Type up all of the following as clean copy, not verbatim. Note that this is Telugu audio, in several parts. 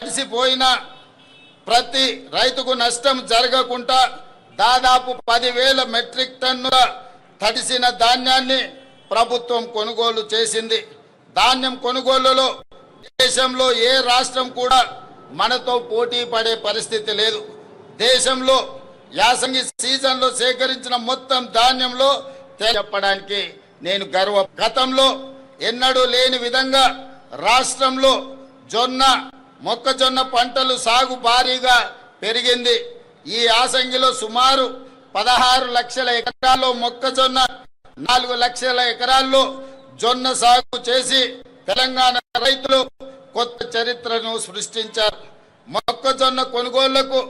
తడిసిపోయిన ప్రతి రైతుకు నష్టం జరగకుండా దాదాపు 10,000 మెట్రిక్ టన్నుల తడిసిన ధాన్యాన్ని ప్రభుత్వం కొనుగోలు చేసింది. ధాన్యం కొనుగోలులో దేశంలో ఏ రాష్ట్రం కూడా మనతో పోటీ పడే పరిస్థితి లేదు. దేశంలో యాసంగి సీజన్లో సేకరించిన మొత్తం ధాన్యంలో చెప్పడానికి నేను గతంలో ఎన్నడూ లేని విధంగా రాష్ట్రంలో మొక్కజొన్న పంటలు సాగు భారీగా పెరిగింది. ఈ యాసంగిలో సుమారు 16 లక్షల ఎకరాల్లో మొక్కజొన్న, 4 లక్షల ఎకరాల్లో జొన్న సాగు చేసి తెలంగాణ రైతులు కొత్త చరిత్రను సృష్టించారు. మొక్కజొన్న కొనుగోళ్లకు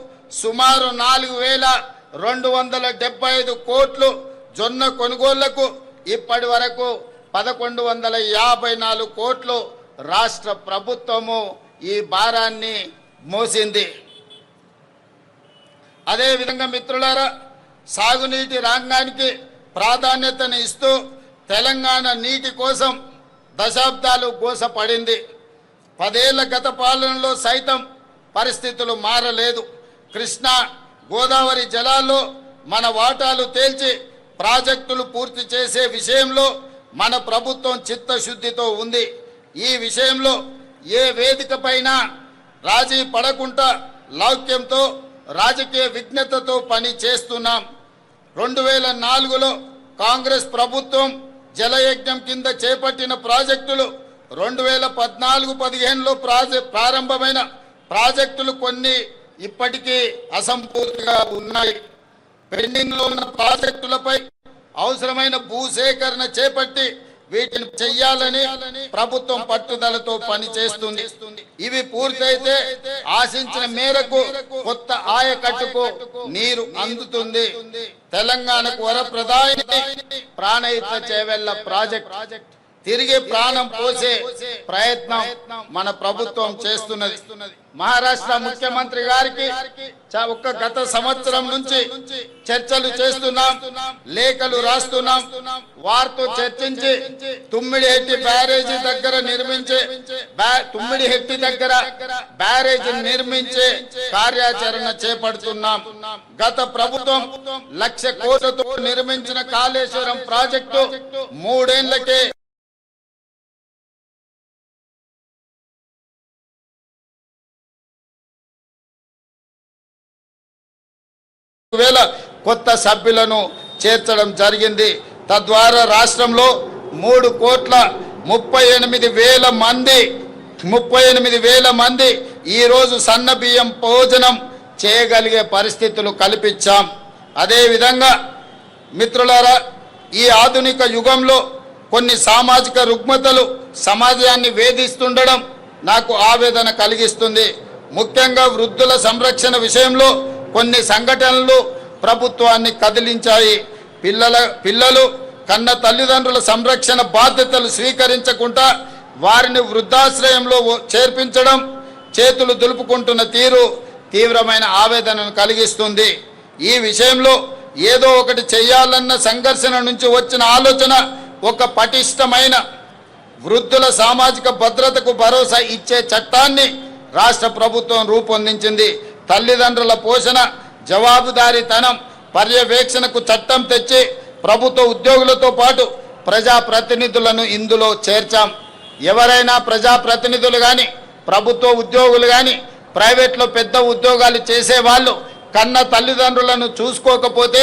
సుమారు 4,275 కోట్లు, జొన్న కొనుగోళ్లకు ఇప్పటి వరకు 1,154 కోట్లు రాష్ట్ర ప్రభుత్వము ఈ భారాన్ని మోసింది. అదేవిధంగా మిత్రులారా, సాగునీటి రంగానికి ప్రాధాన్యతను ఇస్తూ తెలంగాణ నీటి కోసం దశాబ్దాలు గోసపడింది. 10 ఏళ్ల గత పాలనలో సైతం పరిస్థితులు మారలేదు. కృష్ణా గోదావరి జలాల్లో మన వాటాలు తేల్చి ప్రాజెక్టులు పూర్తి చేసే విషయంలో మన ప్రభుత్వం చిత్తశుద్ధితో ఉంది. ఈ విషయంలో ఏ వేదిక పైన రాజీ పడకుండా లౌక్యంతో రాజకీయ విజ్ఞతతో పని చేస్తున్నాం. 2004లో కాంగ్రెస్ ప్రభుత్వం జలయజ్ఞం కింద చేపట్టిన ప్రాజెక్టులు 2014-15లో ప్రారంభమైన ప్రాజెక్టులు కొన్ని ఇప్పటికీ అసంపూర్తిగా ఉన్నాయి. పెండింగ్ లో ఉన్న ప్రాజెక్టులపై అవసరమైన భూసేకరణ చేపట్టి వీటిని చెయ్యాలని ప్రభుత్వం పట్టుదలతో పనిచేస్తుంది. ఇవి పూర్తయితే ఆశించిన మేరకు కొత్త ఆయకట్టుకు నీరు అందుతుంది. తెలంగాణకు వరప్రదాయిని ప్రాణహిత చేవెళ్ల ప్రాజెక్ట్ తిరిగి ప్రాణం పోసే ప్రయత్నం మన ప్రభుత్వం చేస్తున్నది. మహారాష్ట్ర ముఖ్యమంత్రి గారికి గత సంవత్సరం నుంచి చర్చలు చేస్తున్నాం, లేఖలు రాస్తున్నాం. వారితో చర్చించి తుమ్మిడిహెట్టి బ్యారేజీ దగ్గర బ్యారేజీ నిర్మించే కార్యాచరణ చేపడుతున్నాం. గత ప్రభుత్వం 1,00,000 కోట్లతో నిర్మించిన కాళేశ్వరం ప్రాజెక్టు 3 ఏళ్లకే కొత్త సభ్యులను చేర్చడం జరిగింది. తద్వారా రాష్ట్రంలో 3,38,000 మంది ఈరోజు సన్న బియ్యం భోజనం చేయగలిగే పరిస్థితులు కల్పించాం. అదేవిధంగా మిత్రులారా, ఈ ఆధునిక యుగంలో కొన్ని సామాజిక రుగ్మతలు సమాజాన్ని వేధిస్తుండడం నాకు ఆవేదన కలిగిస్తుంది. ముఖ్యంగా వృద్ధుల సంరక్షణ విషయంలో కొన్ని సంఘటనలు ప్రభుత్వాన్ని కదిలించాయి. పిల్లలు కన్న తల్లిదండ్రుల సంరక్షణ బాధ్యతలు స్వీకరించకుండా వారిని వృద్ధాశ్రయంలో చేర్పించడం, చేతులు దులుపుకుంటున్న తీరు తీవ్రమైన ఆవేదనను కలిగిస్తుంది. ఈ విషయంలో ఏదో ఒకటి చేయాలన్న సంఘర్షణ నుంచి వచ్చిన ఆలోచన ఒక పటిష్టమైన వృద్ధుల సామాజిక భద్రతకు భరోసా ఇచ్చే చట్టాన్ని రాష్ట్ర ప్రభుత్వం రూపొందించింది. తల్లిదండ్రుల పోషణ, జవాబుదారీతనం, పర్యవేక్షణకు చట్టం తెచ్చి ప్రభుత్వ ఉద్యోగులతో పాటు ప్రజాప్రతినిధులను ఇందులో చేర్చాం. ఎవరైనా ప్రజాప్రతినిధులు కానీ, ప్రభుత్వ ఉద్యోగులు కానీ, ప్రైవేట్లో పెద్ద ఉద్యోగాలు చేసే వాళ్ళు కన్న తల్లిదండ్రులను చూసుకోకపోతే